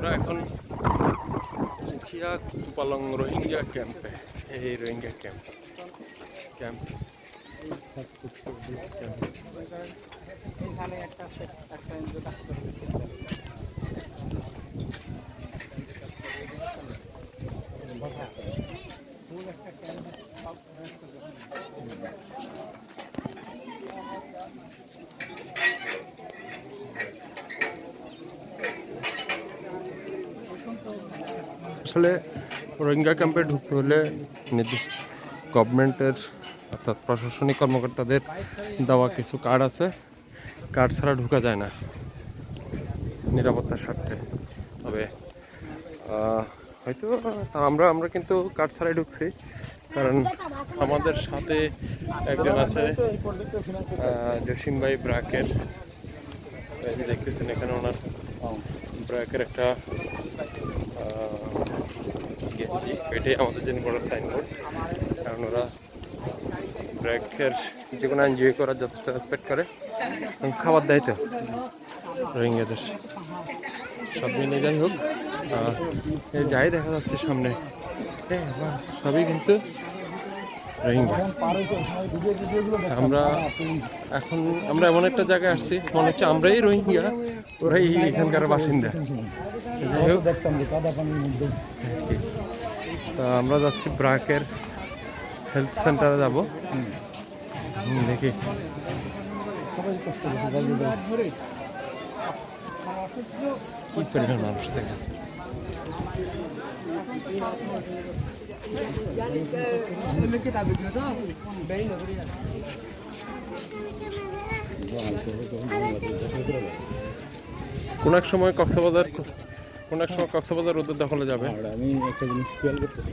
আমরা এখন উখিয়া কুতুপালং রোহিঙ্গা ক্যাম্পে। এই রোহিঙ্গা ক্যাম্প ক্যাম্প আসলে রোহিঙ্গা ক্যাম্পে ঢুকতে হলে নির্দিষ্ট গভর্নমেন্টের অর্থাৎ প্রশাসনিক কর্মকর্তাদের দেওয়া কিছু কার্ড আছে। কার্ড ছাড়া ঢোকা যায় না নিরাপত্তার স্বার্থে। তবে হয়তো আমরা কিন্তু কার্ড ছাড়াই ঢুকছি, কারণ আমাদের সাথে একজন আছে জসিম ভাই ব্র্যাকের। দেখতেছেন এখানে ওনার ব্র্যাকের একটা গেঞ্জি, এটাই আমাদের জন্য বড় সাইনবোর্ড। কারণ ওরা ব্র্যাকের যে কোনো এনজয় করার যথেষ্ট রেসপেক্ট করে, খাবার দেয় তো রোহিঙ্গাদের সব মিলে। যাই হোক, যাই দেখা যাচ্ছে সামনে সবই কিন্তু রোহিঙ্গা। আমরা এমন একটা জায়গায় আসছি, মনে হচ্ছে আমরাই রোহিঙ্গা, ওরাই এখানকার বাসিন্দা। যাই হোক, তা আমরা যাচ্ছি ব্র্যাকের হেলথ সেন্টারে যাব। দেখি কি পরিমাণ মানুষ থাকে। কোন এক সময় কক্সবাজার উত্তর দখলে যাবে। আমি একটা জিনিস খেয়াল করতেছি